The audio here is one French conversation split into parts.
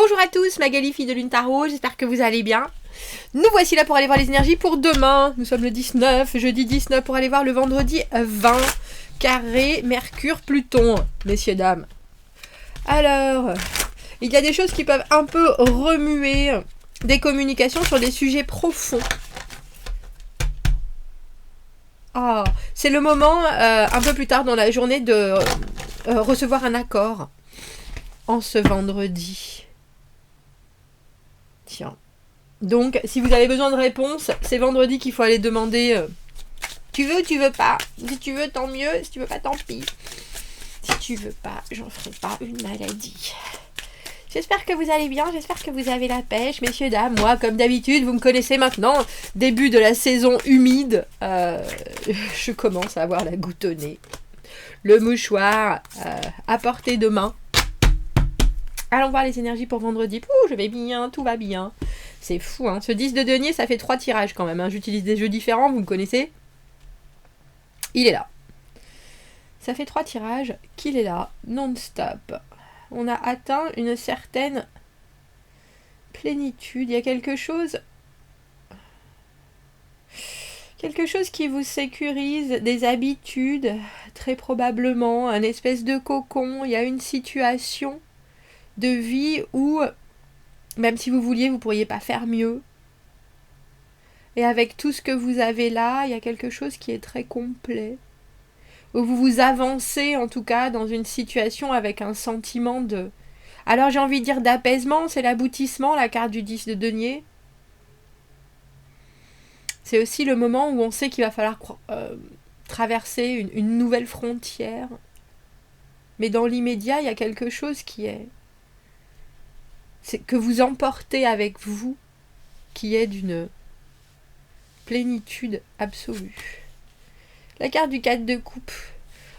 Bonjour à tous, Magali, fille de Lune Tarot, j'espère que vous allez bien. Nous voici là pour aller voir les énergies pour demain. Nous sommes le 19, jeudi 19, pour aller voir le vendredi 20, carré, Mercure, Pluton, messieurs, dames. Alors, il y a des choses qui peuvent un peu remuer des communications sur des sujets profonds. Ah, c'est le moment, un peu plus tard dans la journée, de recevoir un accord en ce vendredi. Tiens. Donc, si vous avez besoin de réponses, c'est vendredi qu'il faut aller demander tu veux ou tu veux pas. Si tu veux, tant mieux. Si tu veux pas, tant pis. Si tu veux pas, j'en ferai pas une maladie. J'espère que vous allez bien, j'espère que vous avez la pêche, messieurs, dames. Moi, comme d'habitude, vous me connaissez maintenant. Début de la saison humide. Je commence à avoir la goutte au nez. Le mouchoir à portée de main. Allons voir les énergies pour vendredi. Pouh, je vais bien, tout va bien. C'est fou, hein. Ce 10 de denier, ça fait 3 tirages quand même, hein. J'utilise des jeux différents, vous me connaissez. Il est là. Ça fait 3 tirages qu'il est là, non-stop. On a atteint une certaine plénitude. Il y a quelque chose qui vous sécurise, des habitudes, très probablement, un espèce de cocon. Il y a une situation de vie où, même si vous vouliez, vous ne pourriez pas faire mieux. Et avec tout ce que vous avez là, il y a quelque chose qui est très complet. Où vous vous avancez, en tout cas, dans une situation avec un sentiment de... Alors j'ai envie de dire d'apaisement, c'est l'aboutissement, la carte du 10 de denier. C'est aussi le moment où on sait qu'il va falloir traverser une nouvelle frontière. Mais dans l'immédiat, il y a quelque chose qui est... C'est que vous emportez avec vous, qui est d'une plénitude absolue. La carte du 4 de coupe.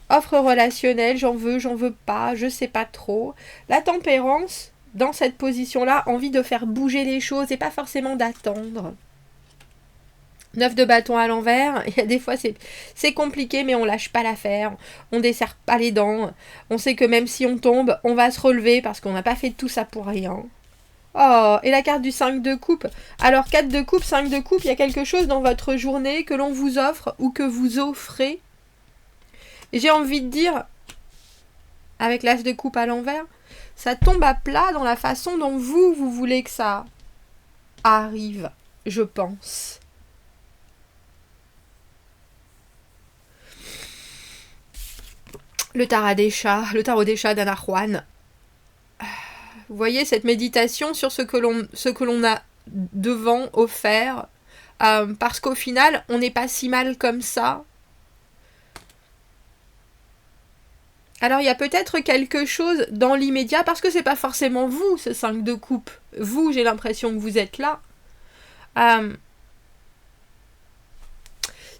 Offre relationnelle, j'en veux pas, je sais pas trop. La tempérance, dans cette position-là, envie de faire bouger les choses et pas forcément d'attendre. 9 de bâton à l'envers, il y a des fois c'est compliqué, mais on lâche pas l'affaire, on desserre pas les dents, on sait que même si on tombe, on va se relever parce qu'on n'a pas fait tout ça pour rien. Oh, et la carte du 5 de coupe. Alors 4 de coupe, 5 de coupe, il y a quelque chose dans votre journée que l'on vous offre ou que vous offrez. Et j'ai envie de dire, avec l'as de coupe à l'envers, ça tombe à plat dans la façon dont vous voulez que ça arrive, je pense. Le tarot des chats d'Anna Juan. Vous voyez cette méditation sur ce que l'on a devant offert, parce qu'au final, on n'est pas si mal comme ça. Alors il y a peut-être quelque chose dans l'immédiat, parce que c'est pas forcément vous, ce 5 de coupe. Vous, j'ai l'impression que vous êtes là.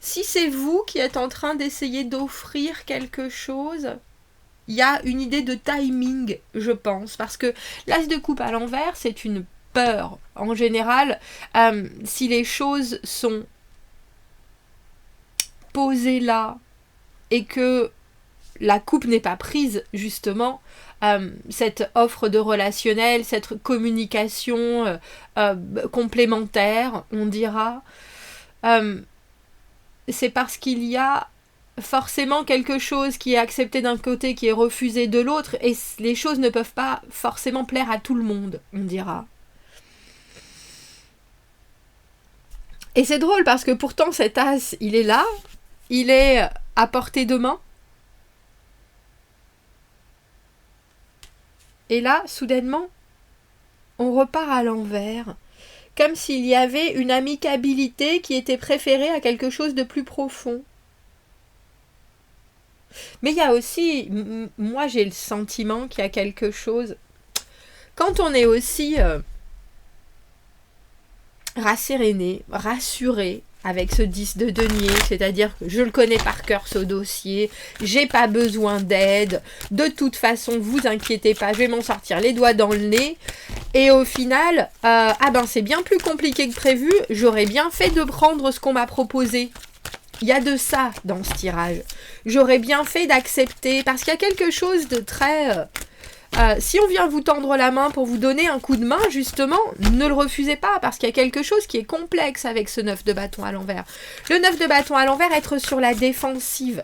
Si c'est vous qui êtes en train d'essayer d'offrir quelque chose... Il y a une idée de timing, je pense, parce que l'as de coupe à l'envers, c'est une peur. En général, si les choses sont posées là et que la coupe n'est pas prise, justement, cette offre de relationnel, cette communication complémentaire, on dira, c'est parce qu'il y a forcément quelque chose qui est accepté d'un côté, qui est refusé de l'autre, et les choses ne peuvent pas forcément plaire à tout le monde, on dira. Et c'est drôle parce que pourtant cet as, il est là, il est à portée de main. Et là, soudainement, on repart à l'envers, comme s'il y avait une amicabilité qui était préférée à quelque chose de plus profond. Mais il y a aussi, moi j'ai le sentiment qu'il y a quelque chose, quand on est aussi rasséréné, rassuré avec ce 10 de denier, c'est-à-dire que je le connais par cœur ce dossier, j'ai pas besoin d'aide, de toute façon vous inquiétez pas, je vais m'en sortir les doigts dans le nez, et au final, c'est bien plus compliqué que prévu, j'aurais bien fait de prendre ce qu'on m'a proposé. Il y a de ça dans ce tirage. J'aurais bien fait d'accepter, parce qu'il y a quelque chose de très Si on vient vous tendre la main pour vous donner un coup de main, justement, ne le refusez pas, parce qu'il y a quelque chose qui est complexe avec ce 9 de bâton à l'envers. Le 9 de bâton à l'envers, être sur la défensive.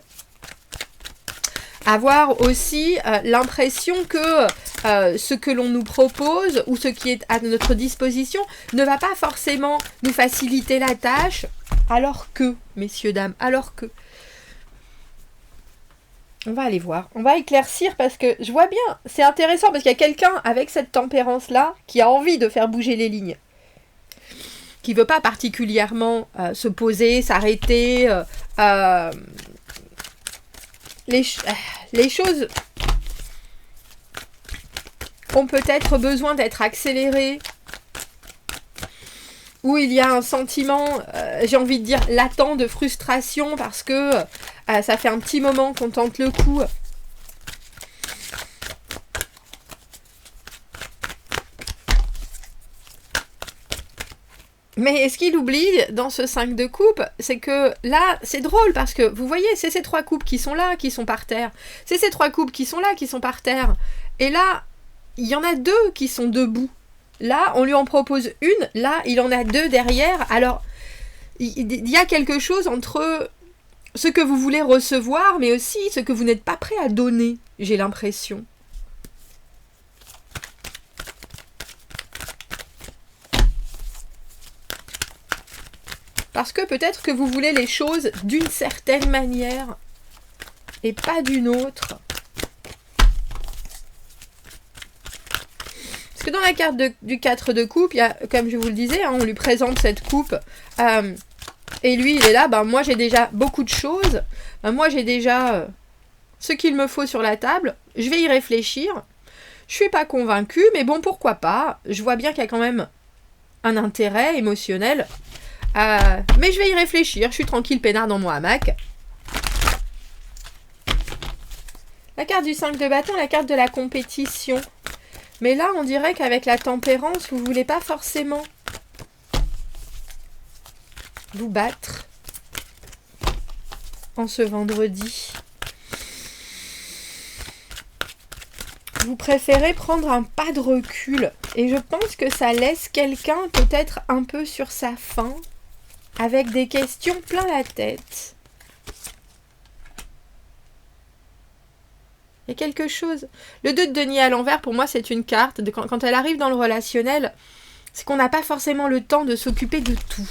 Avoir aussi l'impression que ce que l'on nous propose ou ce qui est à notre disposition ne va pas forcément nous faciliter la tâche, alors que, messieurs, dames, alors que... On va aller voir, on va éclaircir parce que je vois bien, c'est intéressant parce qu'il y a quelqu'un avec cette tempérance-là qui a envie de faire bouger les lignes, qui ne veut pas particulièrement se poser, s'arrêter. Les choses ont peut-être besoin d'être accélérées, où il y a un sentiment, j'ai envie de dire, latent de frustration parce que ça fait un petit moment qu'on tente le coup. Mais ce qu'il oublie dans ce 5 de coupe, c'est que là, c'est drôle parce que, vous voyez, c'est ces 3 coupes qui sont là, qui sont par terre. C'est ces 3 coupes qui sont là, qui sont par terre. Et là, il y en a 2 qui sont debout. Là, on lui en propose une. Là, il en a 2 derrière. Alors, il y a quelque chose entre ce que vous voulez recevoir, mais aussi ce que vous n'êtes pas prêt à donner, j'ai l'impression. Parce que peut-être que vous voulez les choses d'une certaine manière et pas d'une autre. Parce que dans la carte du 4 de coupe, il y a, comme je vous le disais, on lui présente cette coupe. Et lui, il est là, moi j'ai déjà beaucoup de choses. Moi j'ai déjà ce qu'il me faut sur la table. Je vais y réfléchir. Je suis pas convaincue, mais bon, pourquoi pas. Je vois bien qu'il y a quand même un intérêt émotionnel. Mais je vais y réfléchir, je suis tranquille, peinard dans mon hamac. La carte du 5 de bâton, la carte de la compétition. Mais là, on dirait qu'avec la tempérance, vous ne voulez pas forcément vous battre en ce vendredi. Vous préférez prendre un pas de recul. Et je pense que ça laisse quelqu'un peut-être un peu sur sa faim, avec des questions plein la tête. Il y a quelque chose. Le 2 de denier à l'envers, pour moi, c'est une carte. Quand elle arrive dans le relationnel, c'est qu'on n'a pas forcément le temps de s'occuper de tout.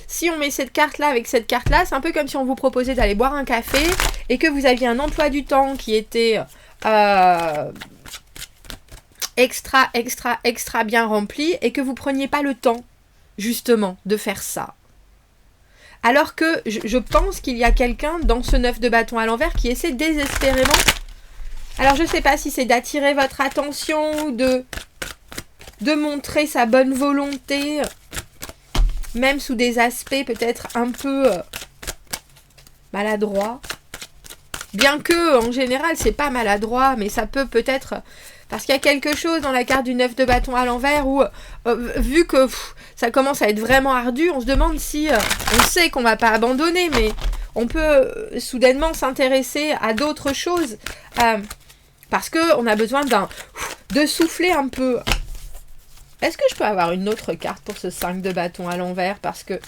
Si on met cette carte-là avec cette carte-là, c'est un peu comme si on vous proposait d'aller boire un café et que vous aviez un emploi du temps qui était extra bien rempli et que vous preniez pas le temps, justement, de faire ça. Alors que je pense qu'il y a quelqu'un dans ce 9 de bâton à l'envers qui essaie désespérément. Alors je ne sais pas si c'est d'attirer votre attention ou de montrer sa bonne volonté, même sous des aspects peut-être un peu maladroits. Bien que, en général, c'est pas maladroit, mais ça peut peut-être... Parce qu'il y a quelque chose dans la carte du 9 de bâton à l'envers où, vu que ça commence à être vraiment ardu, on se demande si... on sait qu'on va pas abandonner, mais on peut soudainement s'intéresser à d'autres choses. Parce qu'on a besoin de souffler un peu. Est-ce que je peux avoir une autre carte pour ce 5 de bâton à l'envers? Parce que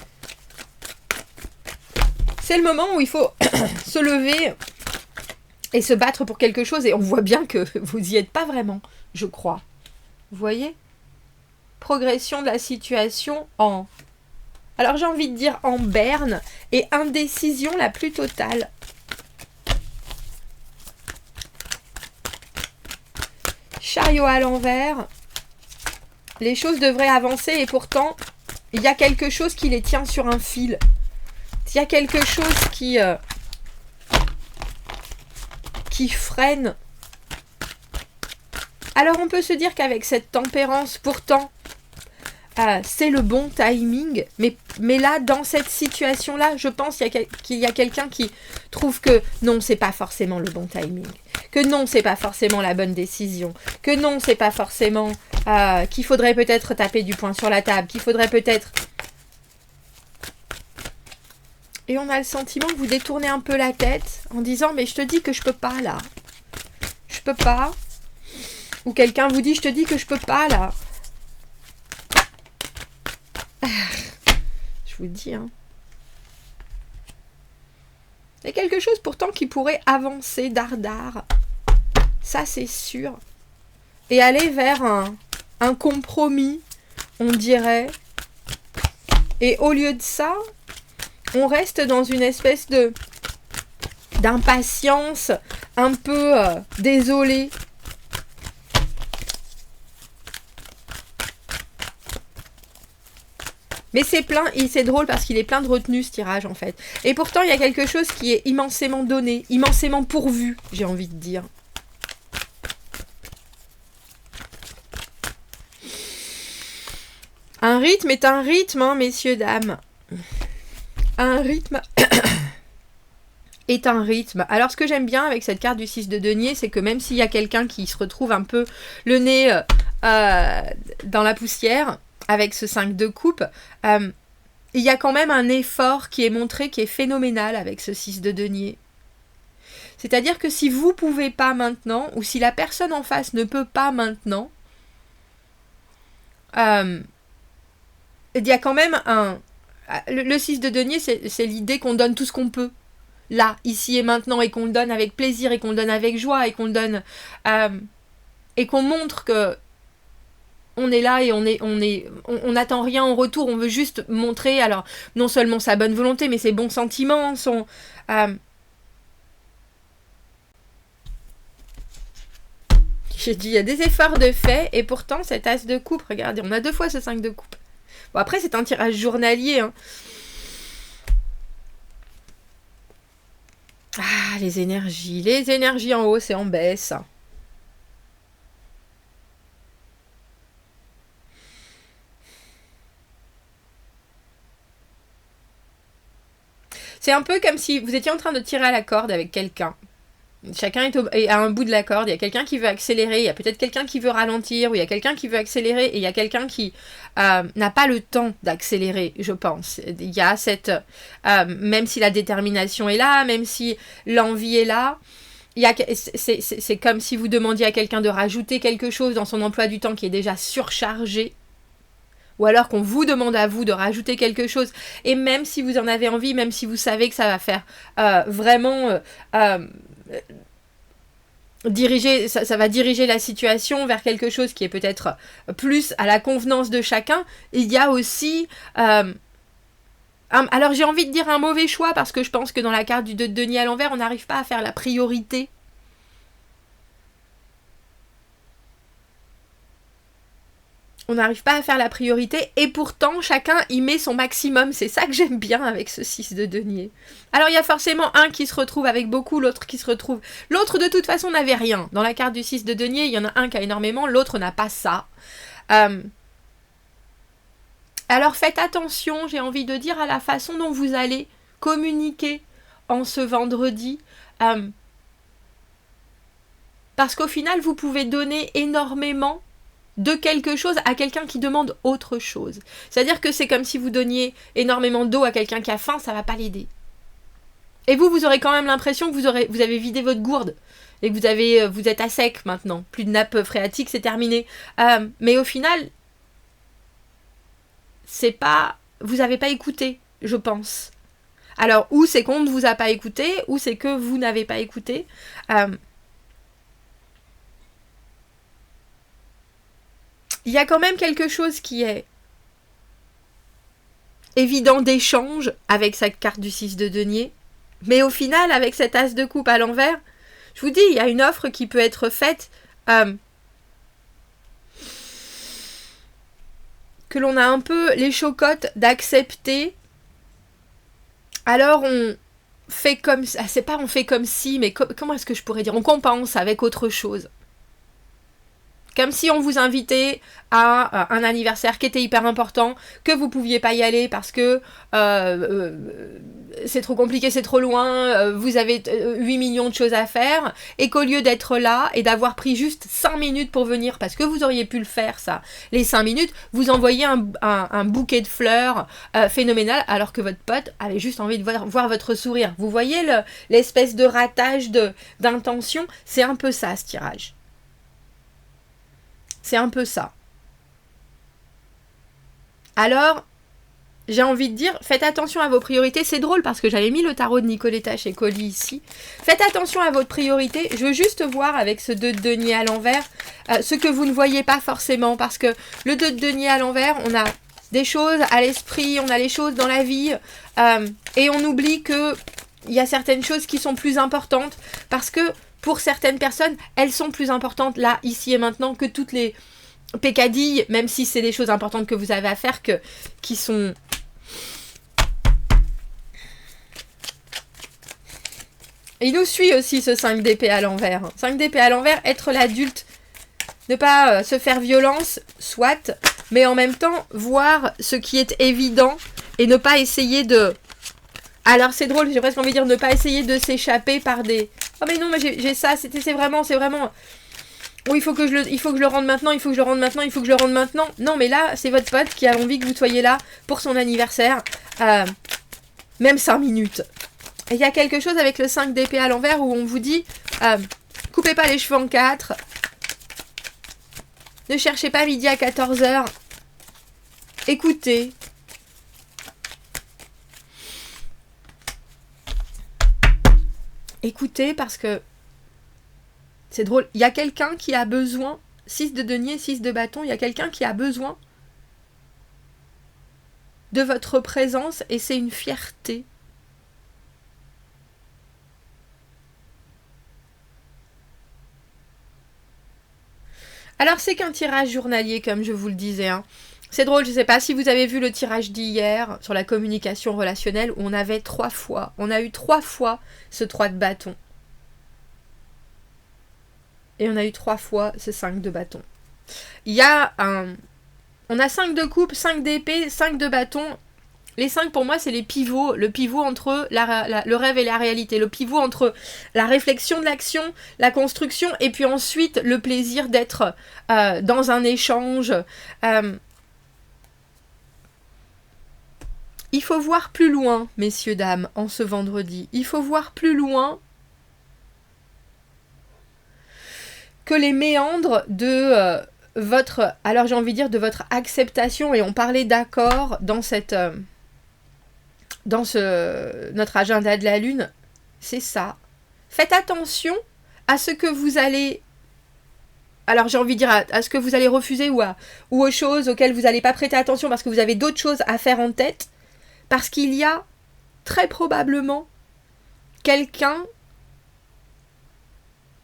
c'est le moment où il faut se lever et se battre pour quelque chose. Et on voit bien que vous y êtes pas vraiment, je crois. Vous voyez? Progression de la situation en... Alors j'ai envie de dire en berne et indécision la plus totale. Chariot à l'envers. Les choses devraient avancer et pourtant, il y a quelque chose qui les tient sur un fil. Il y a quelque chose qui freine. Alors on peut se dire qu'avec cette tempérance, pourtant, c'est le bon timing. Mais là, dans cette situation-là, je pense qu'il y a quelqu'un qui trouve que non, c'est pas forcément le bon timing. Que non, c'est pas forcément la bonne décision. Que non, c'est pas forcément... qu'il faudrait peut-être taper du poing sur la table. Qu'il faudrait peut-être... Et on a le sentiment que vous détournez un peu la tête en disant « Mais je te dis que je peux pas, là. Je peux pas. Ou quelqu'un vous dit, je te dis que je peux pas, là. Je vous le dis, hein. Il y a quelque chose pourtant qui pourrait avancer dardard. Ça, c'est sûr. Et aller vers un compromis, on dirait. Et au lieu de ça, on reste dans une espèce d'impatience, un peu désolée. Mais c'est plein, et c'est drôle parce qu'il est plein de retenue ce tirage en fait. Et pourtant il y a quelque chose qui est immensément donné, immensément pourvu, j'ai envie de dire. Un rythme est un rythme, hein, messieurs, dames. Un rythme est un rythme. Alors ce que j'aime bien avec cette carte du 6 de denier, c'est que même s'il y a quelqu'un qui se retrouve un peu le nez dans la poussière, avec ce 5 de coupe, il y a quand même un effort qui est montré, qui est phénoménal avec ce 6 de denier. C'est-à-dire que si vous ne pouvez pas maintenant, ou si la personne en face ne peut pas maintenant, il y a quand même le 6 de denier, c'est l'idée qu'on donne tout ce qu'on peut. Là, ici et maintenant, et qu'on le donne avec plaisir, et qu'on le donne avec joie, et qu'on le donne... et qu'on montre que on est là et on n'attend rien en retour, on veut juste montrer, alors, non seulement sa bonne volonté, mais ses bons sentiments, son... J'ai dit, il y a des efforts de fait, et pourtant, cet as de coupe, regardez, on a 2 fois ce 5 de coupe. Bon, après, c'est un tirage journalier, hein. Ah, les énergies en hausse et en baisse. C'est un peu comme si vous étiez en train de tirer à la corde avec quelqu'un. Chacun est à un bout de la corde. Il y a quelqu'un qui veut accélérer, il y a peut-être quelqu'un qui veut ralentir, ou il y a quelqu'un qui veut accélérer, et il y a quelqu'un qui n'a pas le temps d'accélérer, je pense. Il y a cette... même si la détermination est là, même si l'envie est là, c'est comme si vous demandiez à quelqu'un de rajouter quelque chose dans son emploi du temps qui est déjà surchargé. Ou alors qu'on vous demande à vous de rajouter quelque chose. Et même si vous en avez envie, même si vous savez que ça va faire vraiment... ça va diriger la situation vers quelque chose qui est peut-être plus à la convenance de chacun, il y a aussi... alors j'ai envie de dire un mauvais choix, parce que je pense que dans la carte du 2 de denier à l'envers, on n'arrive pas à faire la priorité. On n'arrive pas à faire la priorité, et pourtant chacun y met son maximum. C'est ça que j'aime bien avec ce 6 de denier. Alors il y a forcément un qui se retrouve avec beaucoup, l'autre qui se retrouve... L'autre de toute façon n'avait rien. Dans la carte du 6 de denier, il y en a un qui a énormément, l'autre n'a pas ça. Alors faites attention, j'ai envie de dire, à la façon dont vous allez communiquer en ce vendredi. Parce qu'au final, vous pouvez donner énormément de quelque chose à quelqu'un qui demande autre chose. C'est-à-dire que c'est comme si vous donniez énormément d'eau à quelqu'un qui a faim, ça va pas l'aider. Et vous aurez quand même l'impression que vous avez vidé votre gourde et que vous êtes à sec maintenant. Plus de nappe phréatique, c'est terminé. Mais au final, c'est pas... Vous n'avez pas écouté, je pense. Alors, ou c'est qu'on ne vous a pas écouté, ou c'est que vous n'avez pas écouté. Il y a quand même quelque chose qui est évident d'échange avec cette carte du 6 de denier. Mais au final, avec cet as de coupe à l'envers, je vous dis, il y a une offre qui peut être faite que l'on a un peu les chocottes d'accepter. Alors on fait comme... c'est pas on fait comme si, mais comment est-ce que je pourrais dire? On compense avec autre chose. Comme si on vous invitait à un anniversaire qui était hyper important, que vous pouviez pas y aller parce que c'est trop compliqué, c'est trop loin, vous avez 8 millions de choses à faire, et qu'au lieu d'être là et d'avoir pris juste 5 minutes pour venir, parce que vous auriez pu le faire ça, les 5 minutes, vous envoyez un bouquet de fleurs phénoménal, alors que votre pote avait juste envie de voir votre sourire. Vous voyez l'espèce de ratage d'intention, c'est un peu ça ce tirage. C'est un peu ça. Alors, j'ai envie de dire, faites attention à vos priorités. C'est drôle parce que j'avais mis le tarot de Nicoletta chez Colli ici. Faites attention à votre priorité. Je veux juste voir avec ce 2 de denier à l'envers ce que vous ne voyez pas forcément. Parce que le 2 de denier à l'envers, on a des choses à l'esprit, on a les choses dans la vie. Et on oublie qu'il y a certaines choses qui sont plus importantes. Parce que pour certaines personnes, elles sont plus importantes là, ici et maintenant que toutes les pécadilles. Même si c'est des choses importantes que vous avez à faire qui sont... Il nous suit aussi ce 5 d'épée à l'envers. 5 d'épée à l'envers, être l'adulte, ne pas se faire violence, soit, mais en même temps, voir ce qui est évident et ne pas essayer de... Alors c'est drôle, j'ai presque envie de dire ne pas essayer de s'échapper par des... Oh mais non, mais j'ai ça, c'est vraiment... Oh, il faut que je le rende maintenant, il faut que je le rende maintenant, il faut que je le rende maintenant. Non, mais là, c'est votre pote qui a envie que vous soyez là pour son anniversaire. Même 5 minutes. Et il y a quelque chose avec le 5 d'épée à l'envers où on vous dit coupez pas les cheveux en 4. Ne cherchez pas midi à 14h. Écoutez. Écoutez parce que c'est drôle. Il y a quelqu'un qui a besoin, 6 de denier, 6 de bâton, il y a quelqu'un qui a besoin de votre présence et c'est une fierté. Alors c'est qu'un tirage journalier comme je vous le disais. Hein. C'est drôle, je ne sais pas si vous avez vu le tirage d'hier sur la communication relationnelle où on avait 3 fois. On a eu 3 fois ce 3 de bâton. Et on a eu 3 fois ce 5 de bâton. Il y a un... On a 5 de coupe, 5 d'épée, 5 de bâton. Les 5 pour moi c'est les pivots. Le pivot entre le rêve et la réalité. Le pivot entre la réflexion de l'action, la construction et puis ensuite le plaisir d'être dans un échange. Il faut voir plus loin, messieurs, dames, en ce vendredi. Il faut voir plus loin que les méandres de votre... Alors j'ai envie de dire de votre acceptation. Et on parlait d'accord dans cette... notre agenda de la lune, c'est ça. Faites attention à ce que vous allez... Alors j'ai envie de dire à ce que vous allez refuser ou aux choses auxquelles vous n'allez pas prêter attention parce que vous avez d'autres choses à faire en tête. Parce qu'il y a très probablement quelqu'un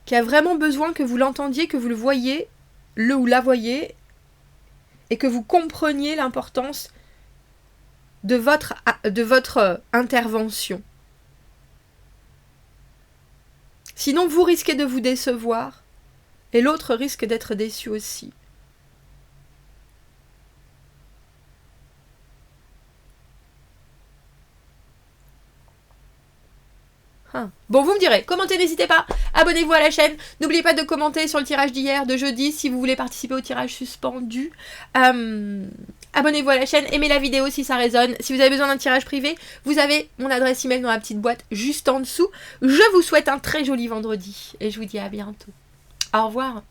qui a vraiment besoin que vous l'entendiez, que vous le voyez, le ou la voyez, et que vous compreniez l'importance de votre intervention. Sinon, vous risquez de vous décevoir et l'autre risque d'être déçu aussi. Bon, vous me direz, commentez, n'hésitez pas, abonnez-vous à la chaîne, n'oubliez pas de commenter sur le tirage d'hier, de jeudi, si vous voulez participer au tirage suspendu. Abonnez-vous à la chaîne, aimez la vidéo si ça résonne. Si vous avez besoin d'un tirage privé, vous avez mon adresse email dans la petite boîte juste en dessous. Je vous souhaite un très joli vendredi et je vous dis à bientôt. Au revoir.